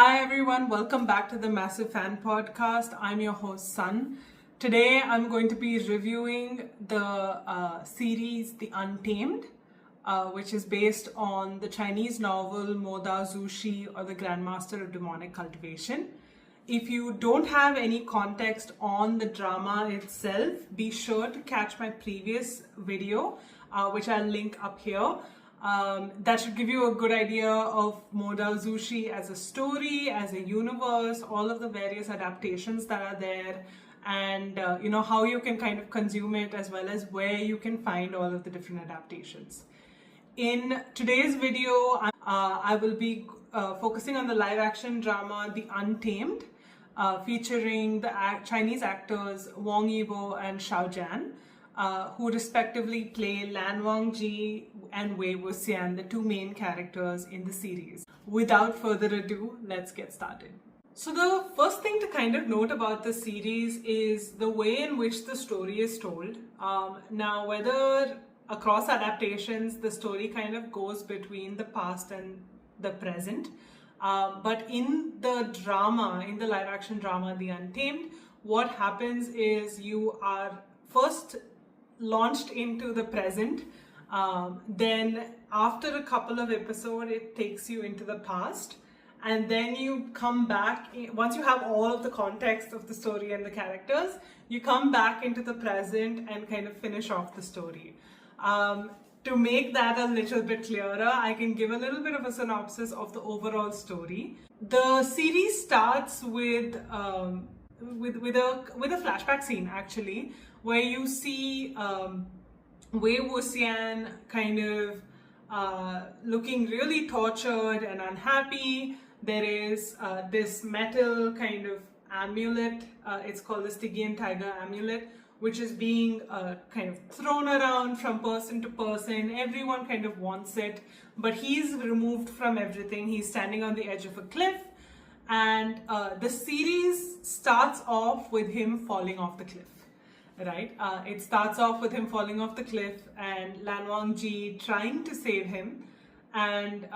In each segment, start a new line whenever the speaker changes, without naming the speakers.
Hi everyone, welcome back to the Massive Fan Podcast. I'm your host Sun. Today I'm going to be reviewing the series The Untamed, which is based on the Chinese novel Moda Zushi or the Grandmaster of Demonic Cultivation. If you don't have any context on the drama itself, be sure to catch my previous video, which I'll link up here. That should give you a good idea of Moda Zushi as a story, as a universe, all of the various adaptations that are there, and how you can kind of consume it, as well as where you can find all of the different adaptations. In today's video, I will be focusing on the live action drama The Untamed, featuring the Chinese actors Wang Yibo and Xiao Jian, who respectively play Lan Wangji and Wei Wuxian, the two main characters in the series. Without further ado, let's get started. So the first thing to kind of note about the series is the way in which the story is told. Now, whether across adaptations, the story kind of goes between the past and the present. But in the drama, in the live action drama, The Untamed, what happens is you are first launched into the present, then after a couple of episodes it takes you into the past, and then you come back. Once you have all of the context of the story and the characters, you come back into the present and kind of finish off the story. To make that a little bit clearer, I can give a little bit of a synopsis of the overall story. The series starts with a flashback scene, actually, where you see Wei Wuxian kind of looking really tortured and unhappy. There is this metal kind of amulet, it's called the Stygian Tiger amulet, which is being kind of thrown around from person to person. Everyone kind of wants it, but he's removed from everything. He's standing on the edge of a cliff, and the series starts off with him falling off the cliff. Right? It starts off with him falling off the cliff and Lan Wangji trying to save him, and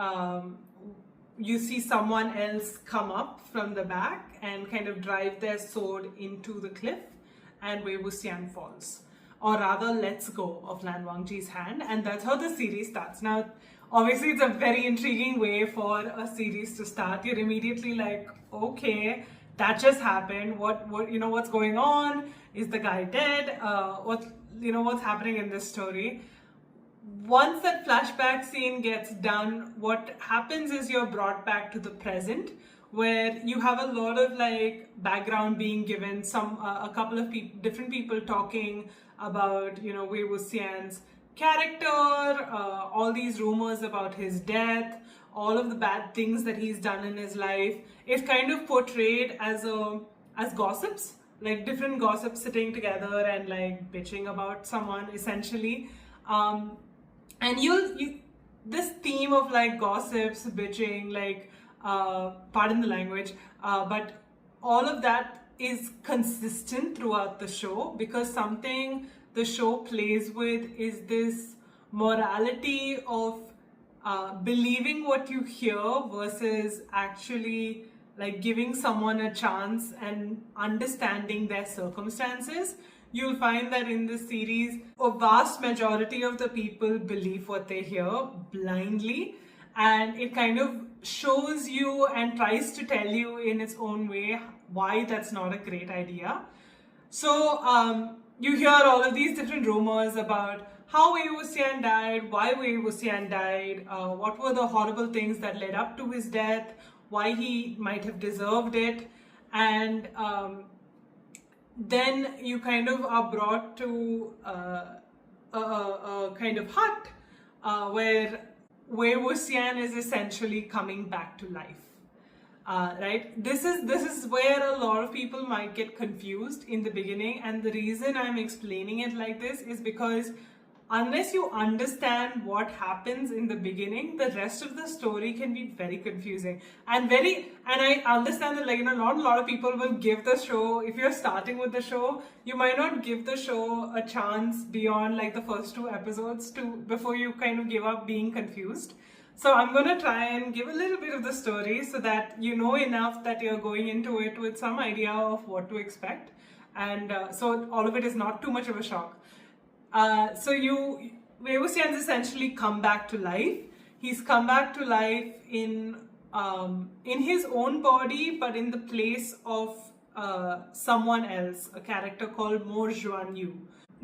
you see someone else come up from the back and kind of drive their sword into the cliff, and Wei Wuxian falls, or rather lets go of Lan Wangji's hand, and that's how the series starts. Now, obviously, it's a very intriguing way for a series to start. You're immediately like, okay, that just happened. What's going on? Is the guy dead? What's happening in this story? Once that flashback scene gets done, what happens is you're brought back to the present, where you have a lot of like background being given, a couple of different people talking about Wei Wuxian's character, all these rumors about his death, all of the bad things that he's done in his life. It's kind of portrayed as gossips, like different gossips sitting together and like bitching about someone, essentially. And this theme of like gossips, bitching, like pardon the language, but all of that is consistent throughout the show, because something the show plays with is this morality of believing what you hear versus actually like giving someone a chance and understanding their circumstances. You'll find that in this series, a vast majority of the people believe what they hear blindly, and it kind of shows you and tries to tell you in its own way why that's not a great idea. So you hear all of these different rumors about how Wei Wuxian died, why Wei Wuxian died, what were the horrible things that led up to his death, why he might have deserved it, and then you kind of are brought to a kind of hut where Wei Wuxian is essentially coming back to life. Right? This is where a lot of people might get confused in the beginning, and the reason I'm explaining it like this is because unless you understand what happens in the beginning, the rest of the story can be very confusing and I understand that not a lot of people will give the show, if you're starting with the show, you might not give the show a chance beyond like the first 2 episodes before you kind of give up being confused. So I'm going to try and give a little bit of the story so that you know enough that you're going into it with some idea of what to expect. And so all of it is not too much of a shock. Wei Wuxian's essentially come back to life. He's come back to life in his own body, but in the place of someone else, a character called Mo Zhuanyu.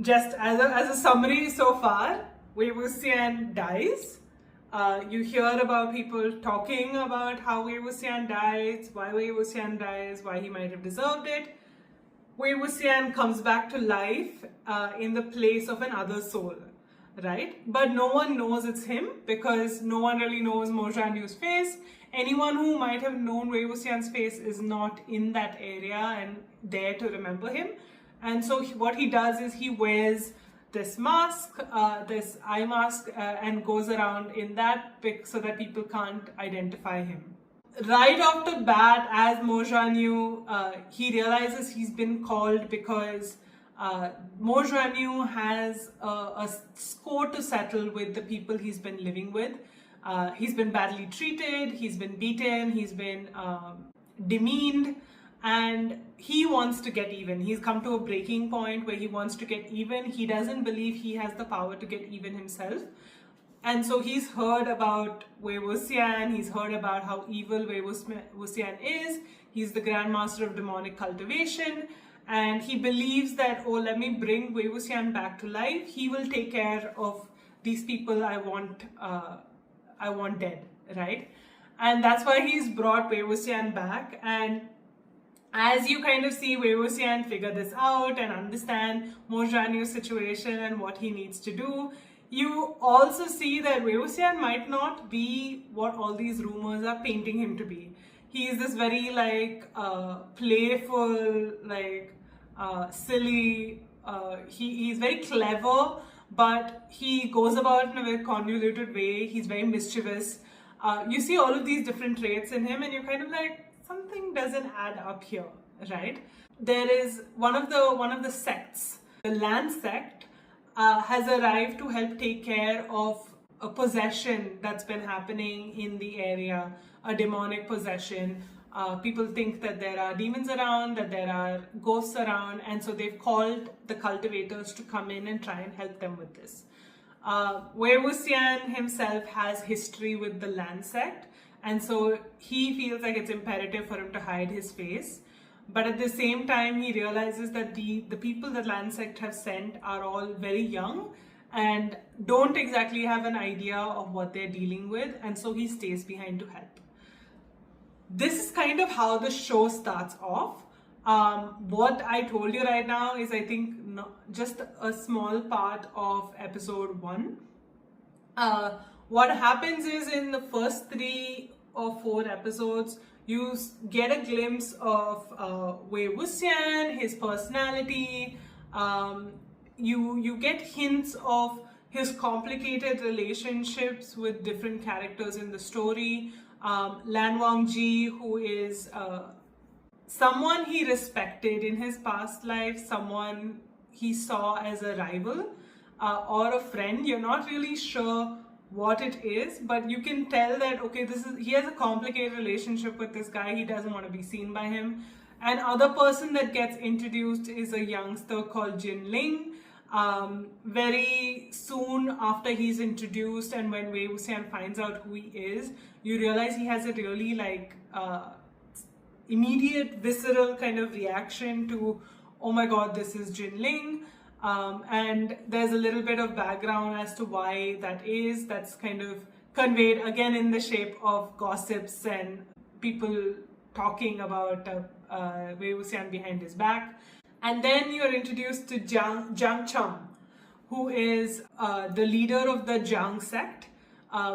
Just as a summary so far, Wei Wuxian dies. You hear about people talking about how Wei Wuxian dies, why Wei Wuxian dies, why he might have deserved it. Wei Wuxian comes back to life in the place of another soul, right? But no one knows it's him because no one really knows Mo Zhuanyu's face. Anyone who might have known Wei Wuxian's face is not in that area and there to remember him. And so what he does is he wears this mask, this eye mask, and goes around in that pic so that people can't identify him. Right off the bat, as Mo Zhuanyu, he realizes he's been called because Mo Zhuanyu has a score to settle with the people he's been living with. He's been badly treated, he's been beaten, he's been demeaned, and he wants to get even. He's come to a breaking point where he wants to get even. He doesn't believe he has the power to get even himself. And so he's heard about Wei Wuxian, he's heard about how evil Wei Wuxian is. He's the Grandmaster of Demonic Cultivation, and he believes that, oh, let me bring Wei Wuxian back to life. He will take care of these people I want dead, right? And that's why he's brought Wei Wuxian back. And as you kind of see Wei Wuxian figure this out and understand Mo Zhuanyu's situation and what he needs to do, you also see that Wei Wuxian might not be what all these rumors are painting him to be. He is this very playful, silly, he's very clever, but he goes about it in a very convoluted way. He's very mischievous. You see all of these different traits in him and you're kind of like, something doesn't add up here, right? There is one of the sects, the Lan sect, has arrived to help take care of a possession that's been happening in the area, a demonic possession. People think that there are demons around, that there are ghosts around, and so they've called the cultivators to come in and try and help them with this. Wei Wuxian himself has history with the Lan sect, and so he feels like it's imperative for him to hide his face. But at the same time, he realizes that the people that Lan sect have sent are all very young and don't exactly have an idea of what they're dealing with, and so he stays behind to help. This is kind of how the show starts off. What I told you right now is, I think, just a small part of episode 1. What happens is, in the first 3 or 4 episodes, you get a glimpse of Wei Wuxian, his personality. You get hints of his complicated relationships with different characters in the story. Lan Wangji, who is someone he respected in his past life, someone he saw as a rival or a friend. You're not really sure what it is, but you can tell that, okay, he has a complicated relationship with this guy. He doesn't want to be seen by him. And other person that gets introduced is a youngster called Jin Ling. Very soon after he's introduced, and when Wei Wuxian finds out who he is, you realize he has a really immediate visceral kind of reaction to, oh my god, this is Jin Ling. And there's a little bit of background as to why that is. That's kind of conveyed again in the shape of gossips and people talking about Wei Wuxian behind his back. And then you're introduced to Jiang Cheng, who is the leader of the Jiang sect,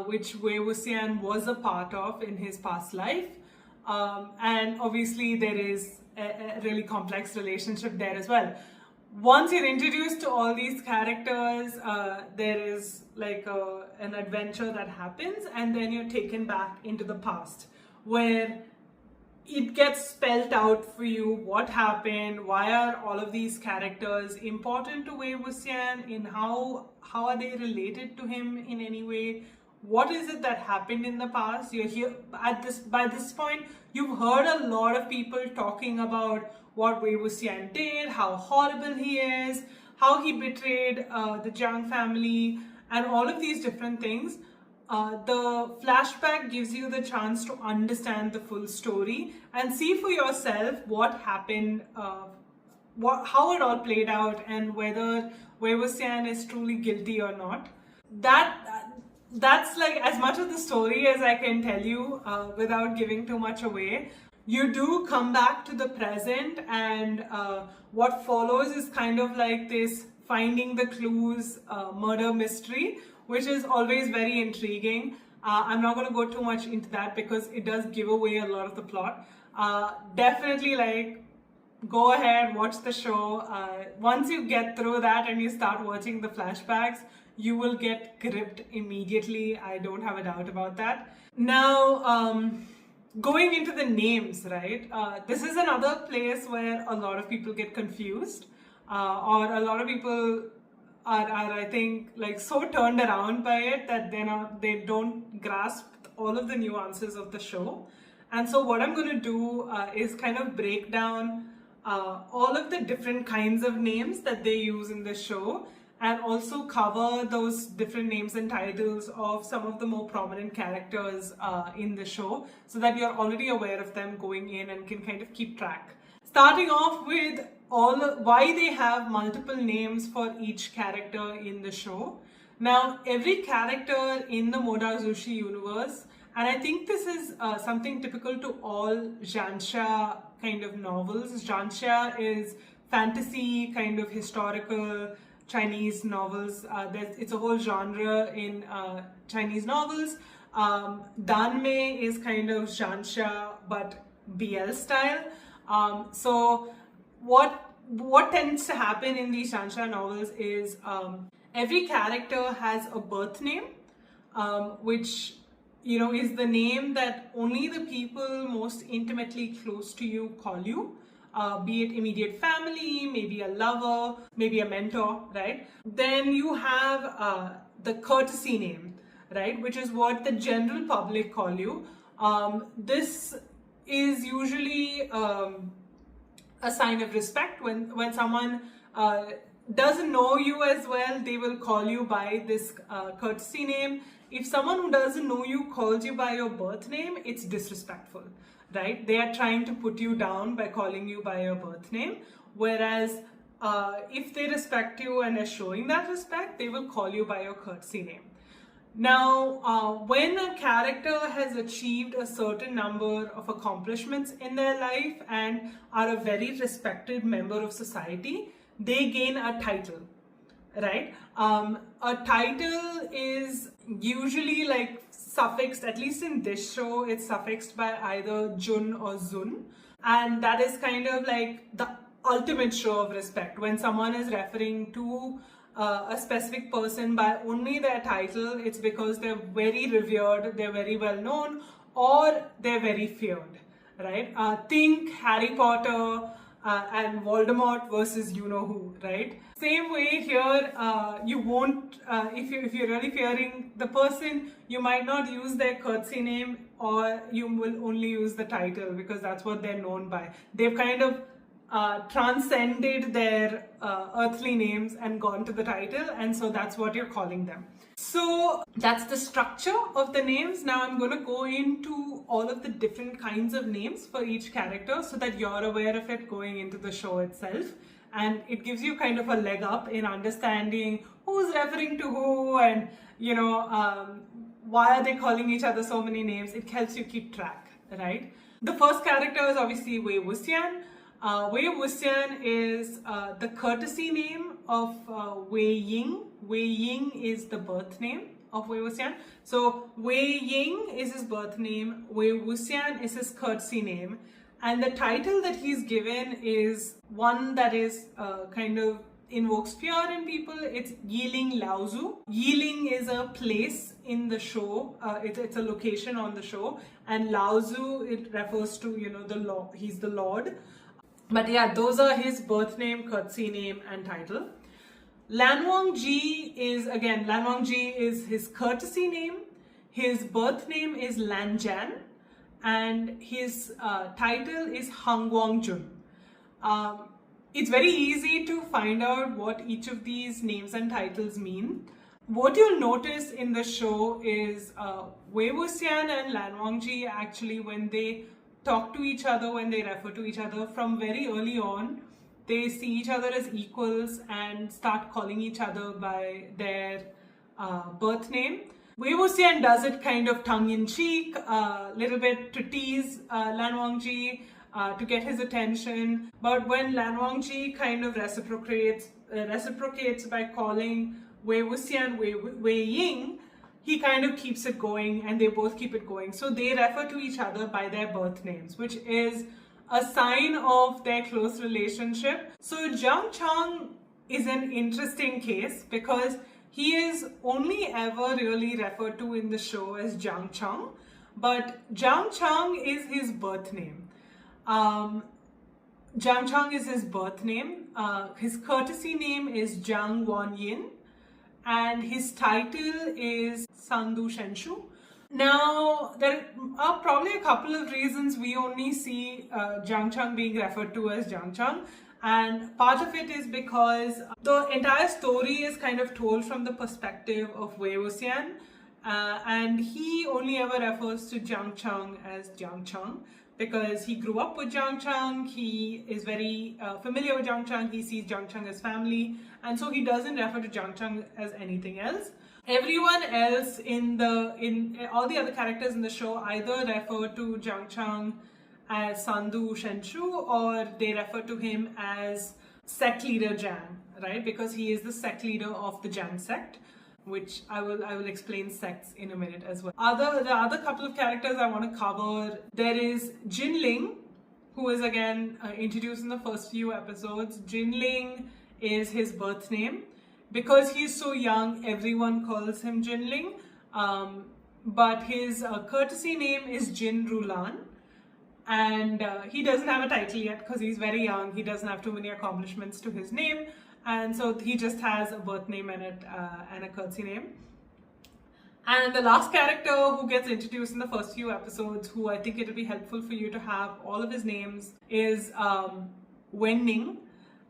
which Wei Wuxian was a part of in his past life. And obviously there is a really complex relationship there as well. Once you're introduced to all these characters, there is an adventure that happens, and then you're taken back into the past, where it gets spelled out for you what happened, why are all of these characters important to Wei Wuxian, in how are they related to him in any way, what is it that happened in the past. You're here by this point, you've heard a lot of people talking about what Wei Wuxian did, how horrible he is, how he betrayed the Jiang family, and all of these different things. The flashback gives you the chance to understand the full story and see for yourself what happened, how it all played out, and whether Wei Wuxian is truly guilty or not. That's like as much of the story as I can tell you without giving too much away. You do come back to the present, and what follows is kind of like this finding the clues murder mystery, which is always very intriguing. I'm not going to go too much into that because it does give away a lot of the plot. Definitely, like, go ahead, watch the show. Once you get through that and you start watching the flashbacks, you will get gripped immediately. I don't have a doubt about that. Now, going into the names, right? This is another place where a lot of people get confused, or a lot of people are I think, like, so turned around by it that they don't grasp all of the nuances of the show. And so what I'm going to do is kind of break down all of the different kinds of names that they use in the show, and also cover those different names and titles of some of the more prominent characters in the show, so that you're already aware of them going in and can kind of keep track. Starting off with why they have multiple names for each character in the show. Now, every character in the Modazushi universe, and I think this is something typical to all Zhansha kind of novels. Zhansha is fantasy, kind of historical Chinese novels. It's a whole genre in Chinese novels. Danmei is kind of Zhansha but BL style. So what tends to happen in these Zhansha novels is every character has a birth name, which, you know, is the name that only the people most intimately close to you call you, be it immediate family, maybe a lover, maybe a mentor, right? Then you have the courtesy name, right, which is what the general public call you. This is usually a sign of respect. When someone doesn't know you as well, they will call you by this courtesy name. If someone who doesn't know you calls you by your birth name, it's disrespectful, right? They are trying to put you down by calling you by your birth name. Whereas if they respect you and are showing that respect, they will call you by your courtesy name. Now, when a character has achieved a certain number of accomplishments in their life and are a very respected member of society, they gain a title, right? A title is usually like suffixed, at least in this show, it's suffixed by either Jun or Zun. And that is kind of like the ultimate show of respect. When someone is referring to a specific person by only their title, it's because they're very revered, they're very well known, or they're very feared, right? Think Harry Potter and Voldemort versus you-know-who, right? Same way here, you won't, if you're really fearing the person, you might not use their courtesy name, or you will only use the title because that's what they're known by. They've kind of transcended their earthly names and gone to the title, and so that's what you're calling them. So that's the structure of the names. Now I'm going to go into all of the different kinds of names for each character so that you're aware of it going into the show itself, and it gives you kind of a leg up in understanding who's referring to who, and you know, why are they calling each other so many names. It helps you keep track, right? The first character is obviously Wei Wuxian. Wei Wuxian is the courtesy name of Wei Ying. Wei Ying is the birth name of Wei Wuxian. So Wei Ying is his birth name, Wei Wuxian is his courtesy name, and the title that he's given is one that is kind of invokes fear in people. It's Yiling Laozu. Yiling is a place in the show. It's a location on the show, and Laozu, it refers to, you know, the law. He's the Lord. But yeah, those are his birth name, courtesy name, and title. Lan Wangji is his courtesy name. His birth name is Lan Jan, and his title is Hang Guang Jun. It's very easy to find out what each of these names and titles mean. What you'll notice in the show is Wei Wuxian and Lan Wangji actually, when they talk to each other, when they refer to each other from very early on, they see each other as equals and start calling each other by their birth name. Wei Wuxian does it kind of tongue-in-cheek, a little bit to tease Lan Wangji, to get his attention. But when Lan Wangji kind of reciprocates by calling Wei Wuxian Wei Ying, he kind of keeps it going, and they both keep it going. So they refer to each other by their birth names, which is a sign of their close relationship. So Jiang Chang is an interesting case because he is only ever really referred to in the show as Jiang Chang, but Jiang Chang is his birth name. Jiang Chang is his birth name. His courtesy name is Jiang Wanyin, and his title is Sandu Shenshu. Now, there are probably a couple of reasons we only see Jiang Chang being referred to as Jiang Chang, and part of it is because the entire story is kind of told from the perspective of Wei Wuxian, and he only ever refers to Jiang Chang as Jiang Chang because he grew up with Jiang Chang, he is very familiar with Jiang Chang, he sees Jiang Chang as family, and so he doesn't refer to Jiang Chang as anything else. Everyone else in all the other characters in the show either refer to Jiang Chang as Sandu Shenshu, or they refer to him as sect leader Jiang, right? Because he is the sect leader of the Jiang sect, which I will explain sects in a minute as well. The other couple of characters I want to cover, there is Jinling, who is again introduced in the first few episodes. Jinling is his birth name. Because he's so young, everyone calls him Jinling, but his courtesy name is Jin Rulan, and he doesn't have a title yet because he's very young. He doesn't have too many accomplishments to his name, and so he just has a birth name and a courtesy name. And the last character who gets introduced in the first few episodes, who I think it'll be helpful for you to have all of his names, is Wen Ning.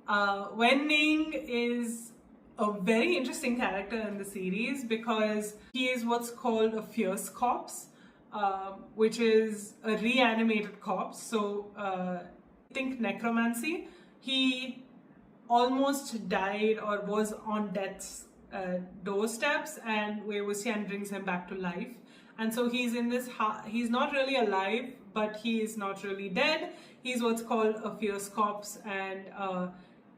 Wen Ning is a very interesting character in the series because he is what's called a fierce corpse, which is a reanimated corpse. So think necromancy. He almost died or was on death's doorsteps, and Wei Wuxian brings him back to life. And so he's in this, he's not really alive, but he is not really dead. He's what's called a fierce corpse, and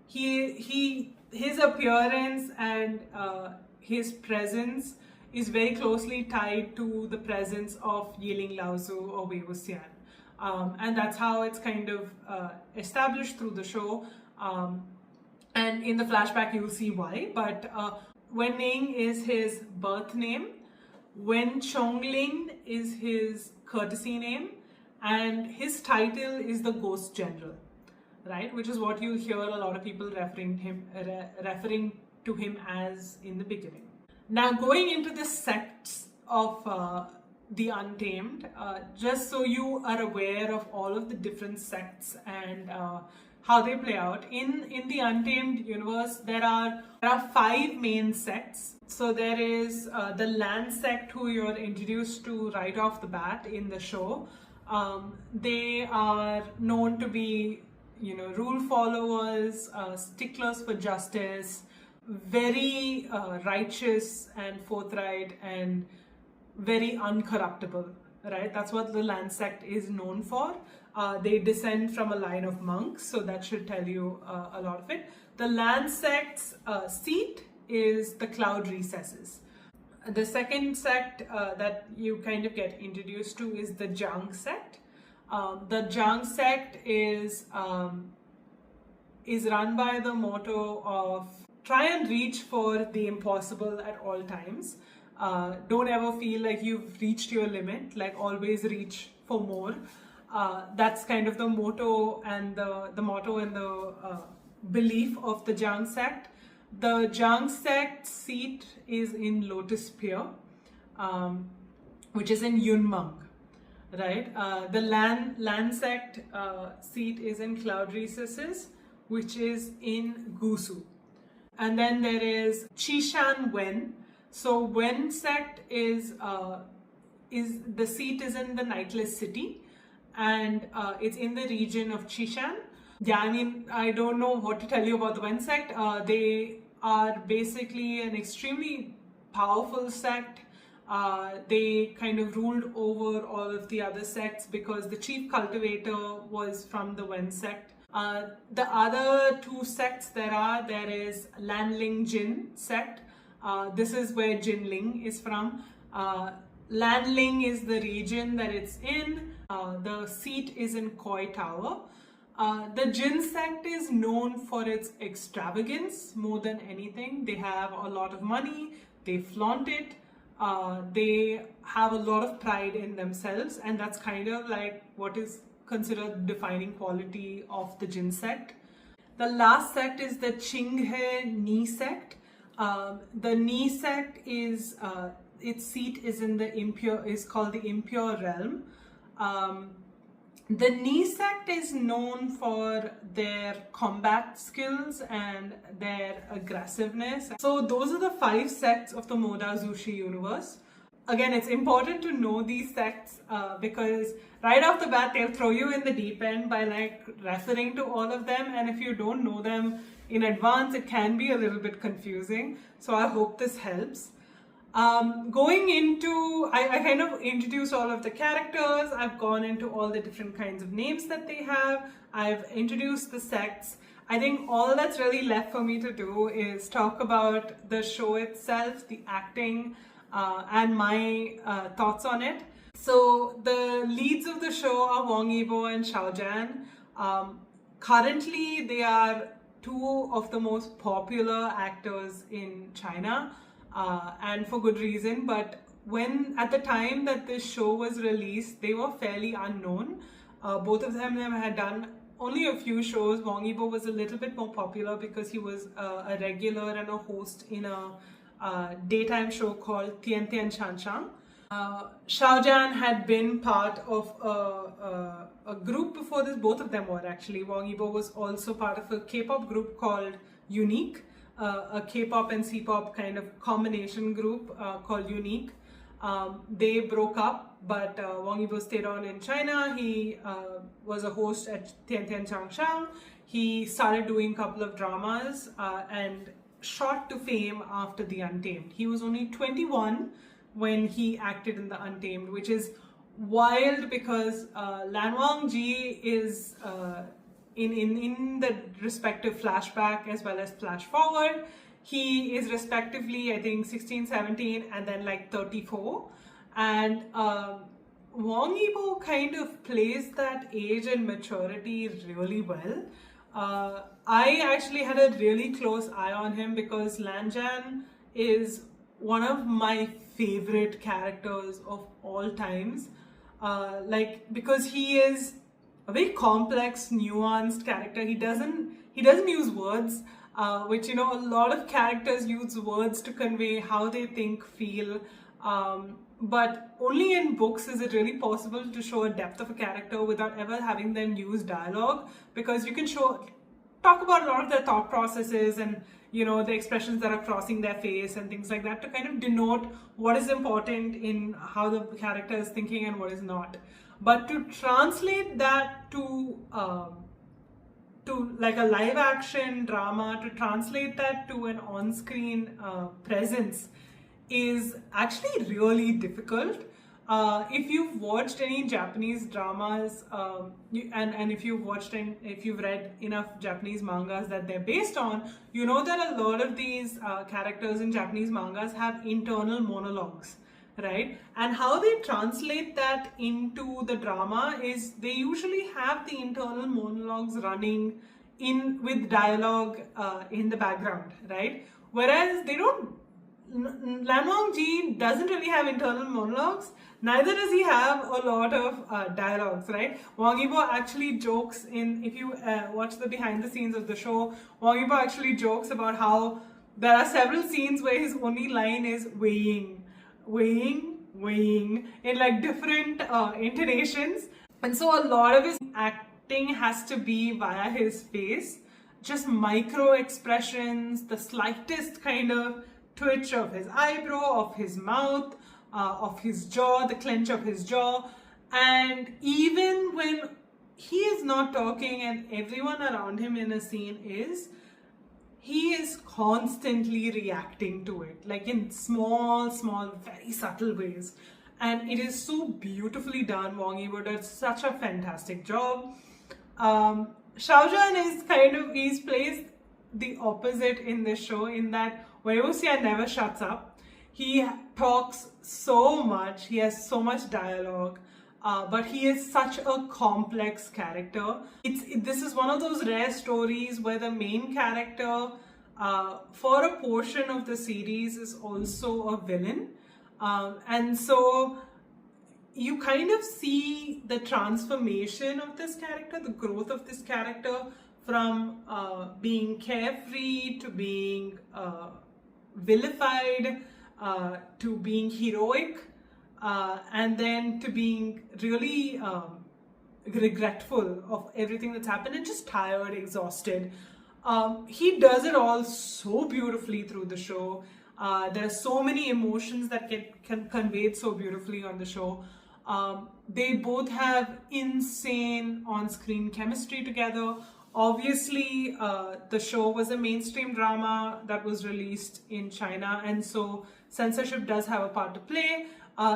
his appearance and his presence is very closely tied to the presence of Yiling Laozu or Wei Wuxian. And that's how it's kind of established through the show. And in the flashback, you'll see why. But Wen Ning is his birth name. Wen Chongling is his courtesy name. And his title is the Ghost General, right? Which is what you'll hear a lot of people referring to him as in the beginning. Now, going into the sects of the Untamed, just so you are aware of all of the different sects and how they play out. In the Untamed universe, there are 5 main sects. So there is the Lan sect, who you're introduced to right off the bat in the show. They are known to be, rule followers, sticklers for justice, very righteous and forthright and very uncorruptible, right? That's what the Lan sect is known for. They descend from a line of monks, so that should tell you a lot of it. The Lan sect's seat is the Cloud Recesses. The second sect that you kind of get introduced to is the Jiang sect. The Jiang sect is run by the motto of try and reach for the impossible at all times. Don't ever feel like you've reached your limit, like always reach for more. That's kind of the motto and the belief of the Jiang sect. The Jiang sect seat is in Lotus Pier. which is in Yunmeng, right? The Lan sect seat is in Cloud Recesses, which is in Gusu. And then there is Qishan Wen. So Wen sect is the seat is in the Nightless City, and it's in the region of Qishan. Yeah, I mean, I don't know what to tell you about the Wen sect. They are basically an extremely powerful sect. They kind of ruled over all of the other sects because the chief cultivator was from the Wen sect. The other two sects there is Lanling Jin sect. This is where Jinling is from. Lanling is the region that it's in. The seat is in Koi Tower. The Jin sect is known for its extravagance more than anything. They have a lot of money, they flaunt it, they have a lot of pride in themselves, and that's kind of like what is considered defining quality of the Jin sect. The last sect is the Qinghe Ni sect. The Ni sect is its seat is in the called the Impure Realm. The Ni sect is known for their combat skills and their aggressiveness. So those are the 5 sects of the Moda Zushi universe. Again, it's important to know these sects because right off the bat, they'll throw you in the deep end by like referring to all of them. And if you don't know them in advance, it can be a little bit confusing. So I hope this helps. Going into, I kind of introduced all of the characters. I've gone into all the different kinds of names that they have. I've introduced the sects. I think all that's really left for me to do is talk about the show itself, the acting, and my thoughts on it. So the leads of the show are Wang Yibo and Xiaojian. Currently, they are 2 of the most popular actors in China. And for good reason, but at the time that this show was released, they were fairly unknown. Both of them had done only a few shows. Wang Yibo was a little bit more popular because he was a regular and a host in a daytime show called Tian Tian Shan Shang. Xiaojian had been part of a group before this. Both of them were actually. Wang Yibo was also part of a K-pop group called Unique. A K-pop and C-pop kind of combination group called Unique. They broke up, but Wang Yibo stayed on in China. He was a host at Tian Tian Chang Shang. He started doing a couple of dramas and shot to fame after the Untamed. He was only 21 when he acted in the Untamed, which is wild because Lan Wangji is in the respective flashback as well as flash forward. He is respectively, I think, 16, 17, and then like 34. And Wang Yibo kind of plays that age and maturity really well. I actually had a really close eye on him because Lan Zhan is one of my favorite characters of all times. Because he is a very complex, nuanced character. He doesn't use words, which, a lot of characters use words to convey how they think, feel. But only in books is it really possible to show a depth of a character without ever having them use dialogue, because you can talk about a lot of their thought processes and the expressions that are crossing their face and things like that to kind of denote what is important in how the character is thinking and what is not. But to translate that to like a live action drama, to translate that to an on-screen presence is actually really difficult. If you've watched any Japanese dramas, and if you've read enough Japanese mangas that they're based on, you know that a lot of these characters in Japanese mangas have internal monologues. Right? And how they translate that into the drama is they usually have the internal monologues running in with dialogue in the background, right? Whereas they don't, Lan Wangji doesn't really have internal monologues, neither does he have a lot of dialogues, right? Wang Yibo actually jokes if you watch the behind the scenes of the show, Wang Yibo actually jokes about how there are several scenes where his only line is weighing, weighing in like different intonations. And so a lot of his acting has to be via his face, just micro expressions, the slightest kind of twitch of his eyebrow, of his mouth, of his jaw, the clench of his jaw. And even when he is not talking and everyone around him in a scene is, he is constantly reacting to it, like in small, very subtle ways. And it is so beautifully done. Wang Yibo does such a fantastic job. Shaojan is he's placed the opposite in this show, in that Wei Wuxian never shuts up. He talks so much, he has so much dialogue, but he is such a complex character. This is one of those rare stories where the main character, for a portion of the series, is also a villain. And so you kind of see the transformation of this character, the growth of this character from being carefree to being vilified, to being heroic, and then to being really regretful of everything that's happened and just tired, exhausted. He does it all so beautifully through the show. There are so many emotions that get conveyed so beautifully on the show. They both have insane on-screen chemistry together. Obviously, the show was a mainstream drama that was released in China, and so censorship does have a part to play.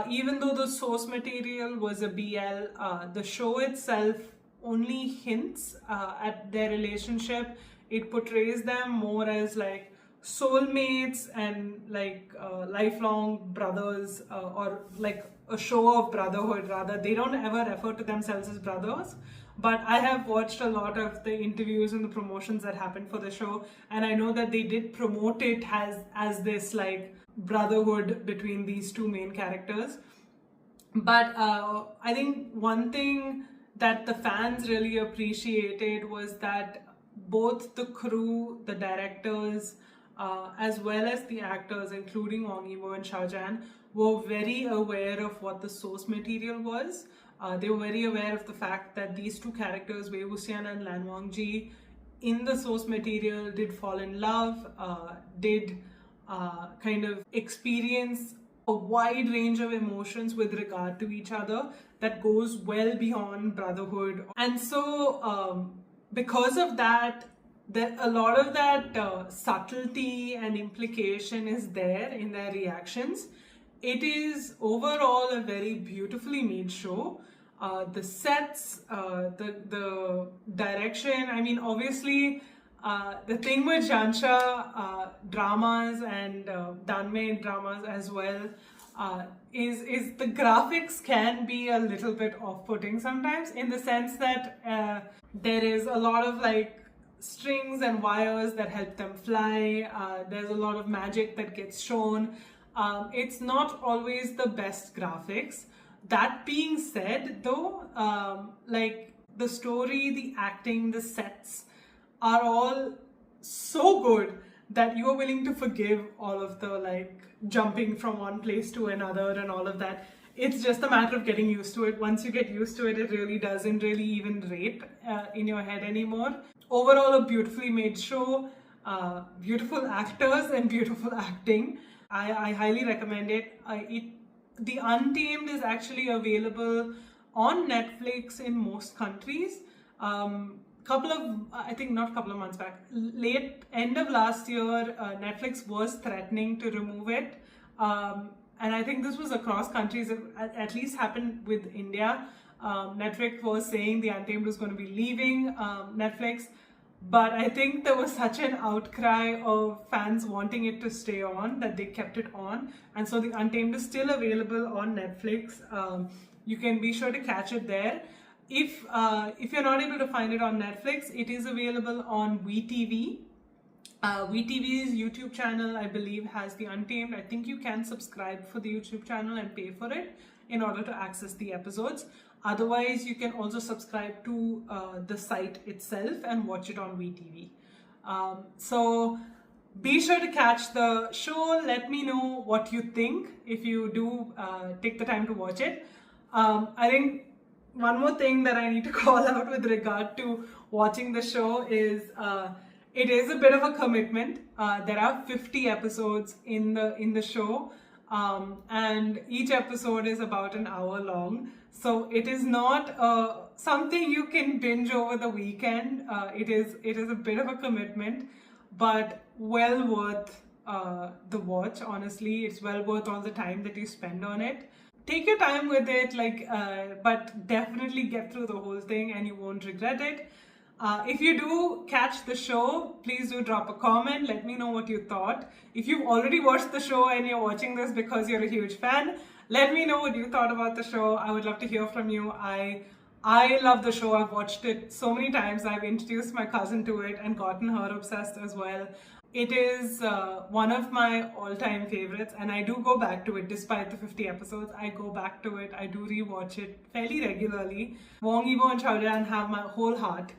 Even though the source material was a BL, the show itself only hints at their relationship. It portrays them more as like soulmates and like lifelong brothers, or like a show of brotherhood rather. They don't ever refer to themselves as brothers, but I have watched a lot of the interviews and the promotions that happened for the show, and I know that they did promote it as this like brotherhood between these two main characters. But I think one thing that the fans really appreciated was that both the crew, the directors, as well as the actors, including Wang Yibo and Shaojan, were very aware of what the source material was. They were very aware of the fact that these two characters, Wei Wuxian and Lan Wangji, in the source material did fall in love, did kind of experience a wide range of emotions with regard to each other that goes well beyond brotherhood. And so because of that, a lot of that subtlety and implication is there in their reactions. It is overall a very beautifully made show. The sets, the direction, I mean, obviously, the thing with Jansha dramas and Danmei dramas as well is the graphics can be a little bit off-putting sometimes, in the sense that there is a lot of like strings and wires that help them fly. There's a lot of magic that gets shown. It's not always the best graphics. That being said, though, like the story, the acting, the sets are all so good that you are willing to forgive all of the like jumping from one place to another and all of that. It's just a matter of getting used to it. Once you get used to it, it really doesn't really even rate in your head anymore. Overall, a beautifully made show, beautiful actors and beautiful acting. I highly recommend it. The Untamed is actually available on Netflix in most countries. I think not couple of months back, end of last year, Netflix was threatening to remove it. And I think this was across countries. It at least happened with India. Netflix was saying the Untamed was going to be leaving Netflix. But I think there was such an outcry of fans wanting it to stay on that they kept it on. And so the Untamed is still available on Netflix. You can be sure to catch it there. If you're not able to find it on Netflix, it is available on WeTV. WeTV's YouTube channel, I believe, has the Untamed. I think you can subscribe for the YouTube channel and pay for it in order to access the episodes. Otherwise, you can also subscribe to the site itself and watch it on WeTV. So Be sure to catch the show. Let me know what you think if you do take the time to watch it. I think one more thing that I need to call out with regard to watching the show is it is a bit of a commitment. There are 50 episodes in the show, and each episode is about an hour long. So it is not something you can binge over the weekend. It is a bit of a commitment, but well worth the watch. Honestly, it's well worth all the time that you spend on it. Take your time with it, but definitely get through the whole thing and you won't regret it. If you do catch the show, please do drop a comment. Let me know what you thought. If you've already watched the show and you're watching this because you're a huge fan, let me know what you thought about the show. I would love to hear from you. I love the show. I've watched it so many times. I've introduced my cousin to it and gotten her obsessed as well. It is one of my all-time favorites, and I do go back to it despite the 50 episodes. I go back to it. I do rewatch it fairly regularly. Wong Yibo and Chow Yun have my whole heart.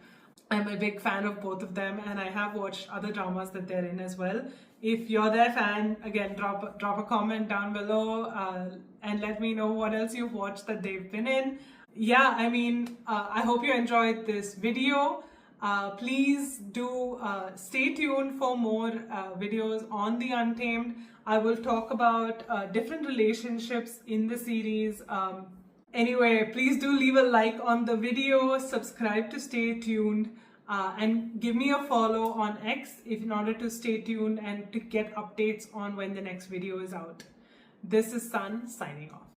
I'm a big fan of both of them, and I have watched other dramas that they're in as well. If you're their fan, again, drop a comment down below and let me know what else you've watched that they've been in. Yeah, I mean, I hope you enjoyed this video. Please do stay tuned for more videos on the Untamed. I will talk about different relationships in the series. Anyway, please do leave a like on the video, subscribe to stay tuned, and give me a follow on X in order to stay tuned and to get updates on when the next video is out. This is Sun signing off.